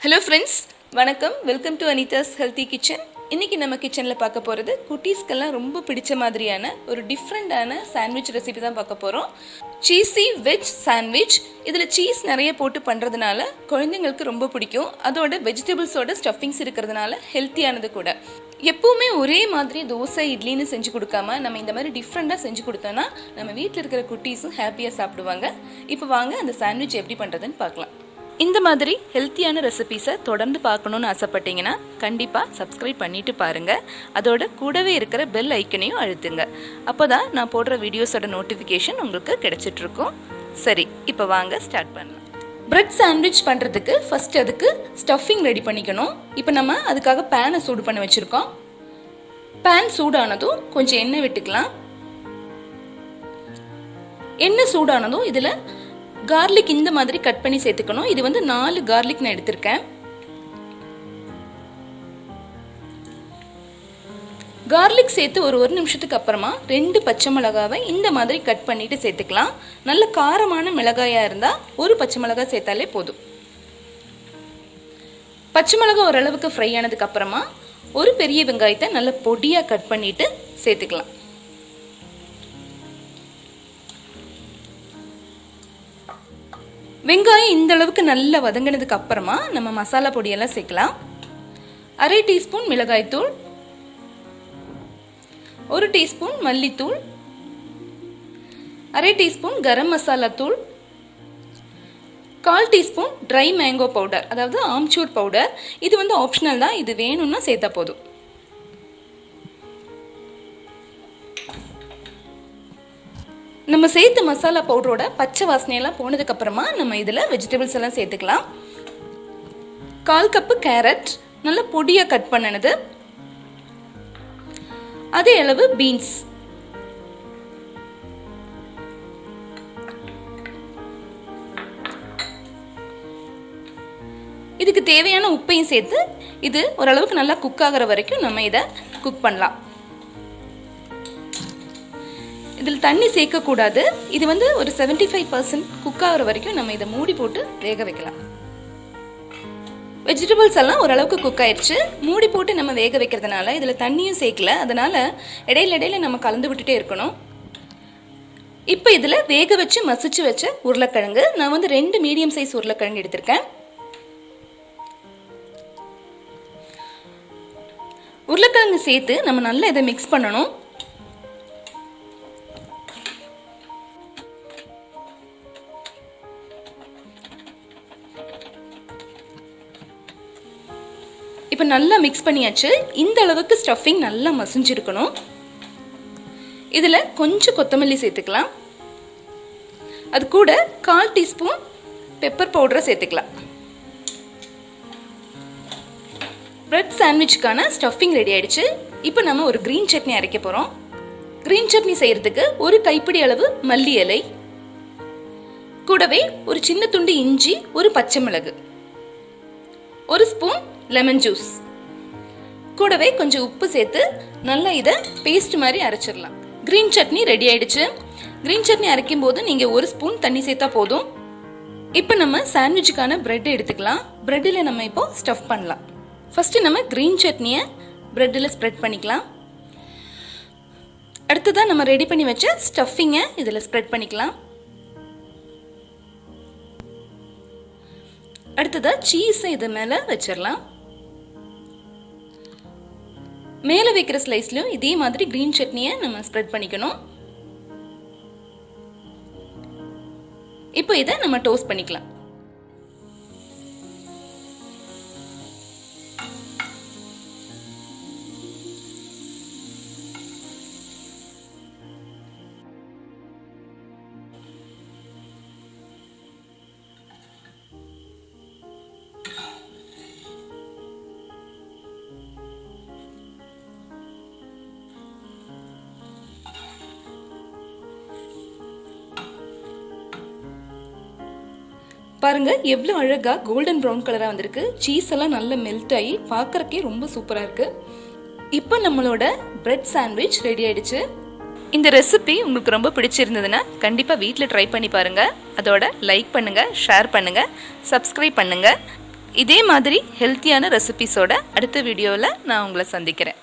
Hello friends, வணக்கம். Welcome to Anitha's healthy kitchen. இன்றைக்கி நம்ம கிச்சனில் பார்க்க போகிறது குட்டீஸ்க்கெல்லாம் ரொம்ப பிடிச்ச மாதிரியான ஒரு டிஃப்ரெண்ட்டான சாண்ட்விச் ரெசிபி தான் பார்க்க போகிறோம். Cheesy veg sandwich. இதில் சீஸ் நிறைய போட்டு பண்ணுறதுனால குழந்தைங்களுக்கு ரொம்ப பிடிக்கும். அதோட வெஜிடபிள்ஸோட ஸ்டஃபிங்ஸ் இருக்கிறதுனால ஹெல்த்தியானது கூட. எப்பவுமே ஒரே மாதிரி தோசை இட்லின்னு செஞ்சு கொடுக்காம நம்ம இந்த மாதிரி டிஃப்ரெண்ட்டாக செஞ்சு கொடுத்தோன்னா நம்ம வீட்டில் இருக்கிற குட்டீஸும் ஹாப்பியாக சாப்பிடுவாங்க. இப்போ வாங்க அந்த சாண்ட்விச் எப்படி பண்ணுறதுன்னு பார்க்கலாம். இந்த மாதிரி ஹெல்த்தியான ரெசிபீஸை தொடர்ந்து பார்க்கணுன்னு ஆசைப்பட்டீங்கன்னா கண்டிப்பாக சப்ஸ்கிரைப் பண்ணிவிட்டு பாருங்கள். அதோட கூடவே இருக்கிற பெல் ஐக்கனையும் அழுத்துங்க. அப்போ தான் நான் போடுற வீடியோஸோட நோட்டிஃபிகேஷன் உங்களுக்கு கிடைச்சிட்ருக்கும். சரி, இப்போ வாங்க ஸ்டார்ட் பண்ணலாம். பிரெட் சாண்ட்விச் பண்ணுறதுக்கு ஃபஸ்ட் அதுக்கு ஸ்டஃபிங் ரெடி பண்ணிக்கணும். இப்போ நம்ம அதுக்காக பேனை சூடு பண்ணி வச்சுருக்கோம். பேன் சூடானதும் கொஞ்சம் எண்ணெய் விட்டுக்கலாம். எண்ணெய் சூடானதும் இதில் கார்லிக் இந்த மாதிரி கட் பண்ணி சேர்த்துக்கணும். இது 4 கார்லிக் நான் எடுத்திருக்கேன். கார்லிக் சேர்த்து ஒரு நிமிஷத்துக்கு அப்புறமா 2 பச்சை மிளகாவை இந்த மாதிரி கட் பண்ணிட்டு சேர்த்துக்கலாம். நல்ல காரமான மிளகாயா இருந்தா ஒரு பச்சை மிளகாய் சேர்த்தாலே போதும். பச்சை மிளகாய் ஓரளவுக்கு ஃப்ரை ஆனதுக்கு அப்புறமா ஒரு பெரிய வெங்காயத்தை நல்ல பொடியா கட் பண்ணிட்டு சேர்த்துக்கலாம். வெங்காயம் இந்த அளவுக்கு நல்லா வதங்கினதுக்கு அப்புறமா நம்ம மசாலா பொடியெல்லாம் சேர்க்கலாம். 1/2 டீஸ்பூன் மிளகாய்த்தூள், 1 டீஸ்பூன் மல்லித்தூள், 1/2 டீஸ்பூன் கரம் மசாலா தூள், 1/4 டீஸ்பூன் ட்ரை மேங்கோ பவுடர், அதாவது ஆம்ச்சூர் பவுடர். இது ஆப்ஷனல் தான், இது வேணும்னா சேர்த்தா போதும். நம்ம சேர்த்த மசாலா பவுடரோட பச்சை வாசனையெல்லாம் போனதுக்கு அப்புறமா நம்ம இதில் வெஜிடபிள்ஸ் எல்லாம் சேர்த்துக்கலாம். 1/4 கப்பு கேரட் நல்ல பொடியா கட் பண்ணனது, அதே அளவு பீன்ஸ், இதுக்கு தேவையான உப்பையும் சேர்த்து இது ஓரளவுக்கு நல்லா குக் ஆகிற வரைக்கும் நம்ம இதை குக் பண்ணலாம். இதில் தண்ணி சேர்க்கக்கூடாது. இது ஒரு 75% குக் ஆகிற வரைக்கும் நம்ம இதை மூடி போட்டு வேக வைக்கலாம். வெஜிடபிள்ஸ் எல்லாம் ஓரளவுக்கு குக் ஆயிடுச்சு. மூடி போட்டு நம்ம வேக வைக்கிறதுனால இதில் தண்ணியும் சேர்க்கல, அதனால இடையில நம்ம கலந்து விட்டுட்டே இருக்கணும். இப்போ இதில் வேக வச்சு மசிச்சு வச்ச உருளைக்கிழங்கு, நான் 2 மீடியம் சைஸ் உருளைக்கிழங்கு எடுத்திருக்கேன். உருளைக்கிழங்கு சேர்த்து நம்ம நல்லா இதை மிக்ஸ் பண்ணணும். இப்போ நல்லா மிக்ஸ் பண்ணியாச்சு. இந்த அளவுக்கு ஸ்டஃபிங் நல்லா மசிஞ்சிருக்கணும். இதில் கொஞ்சம் கொத்தமல்லி சேர்த்துக்கலாம். அது கூட 1/4 டீஸ்பூன் பெப்பர் பவுடரை சேர்த்துக்கலாம். பிரெட் சாண்ட்விச்சுக்கான ஸ்டஃபிங் ரெடி ஆயிடுச்சு. இப்போ நம்ம ஒரு கிரீன் சட்னி அரைக்க போகிறோம். கிரீன் சட்னி செய்யறதுக்கு ஒரு கைப்பிடி அளவு மல்லி இலை, கூடவே ஒரு சின்ன துண்டு இஞ்சி, ஒரு பச்சை மிளகு, 1 ஸ்பூன் லெமன் ஜூஸ், கூடவே கொஞ்சம் உப்பு சேர்த்து நல்லா இதை பேஸ்ட் மாதிரி அரைச்சிடலாம். கிரீன் சட்னி ரெடி ஆயிடுச்சு. கிரீன் சட்னி அரைக்கும் போது நீங்கள் 1 ஸ்பூன் தண்ணி சேர்த்தா போதும். இப்போ நம்ம சாண்ட்விச்சுக்கான பிரெட் எடுத்துக்கலாம். பிரெட்டில் நம்ம இப்போ ஸ்டஃப் பண்ணலாம். ஃபர்ஸ்ட் நம்ம கிரீன் சட்னியை பிரெட்டில் ஸ்ப்ரெட் பண்ணிக்கலாம். அடுத்ததான் நம்ம ரெடி பண்ணி வச்ச ஸ்டஃபிங்கை இதில் ஸ்ப்ரெட் பண்ணிக்கலாம். அடுத்ததா சீஸை இது மேலே வச்சிடலாம். மேலே வைக்கிற ஸ்லைஸ்லையும் இதே மாதிரி கிரீன் சட்னியை நம்ம ஸ்ப்ரெட் பண்ணிக்கணும். இப்போ இதை நம்ம டோஸ்ட் பண்ணிக்கலாம். பாருங்க எவ்வளோ அழகா கோல்டன் ப்ரௌன் கலராக வந்திருக்கு. சீஸ் எல்லாம் நல்லா மெல்ட் ஆகி பார்க்கறக்கே ரொம்ப சூப்பராக இருக்கு. இப்போ நம்மளோட பிரெட் சாண்ட்விச் ரெடி ஆயிடுச்சு. இந்த ரெசிபி உங்களுக்கு ரொம்ப பிடிச்சிருந்ததுன்னா கண்டிப்பாக வீட்டில் ட்ரை பண்ணி பாருங்கள். அதோட லைக் பண்ணுங்கள், ஷேர் பண்ணுங்கள், சப்ஸ்கிரைப் பண்ணுங்கள். இதே மாதிரி ஹெல்த்தியான ரெசிபிஸோட அடுத்த வீடியோவில் நான் உங்களை சந்திக்கிறேன்.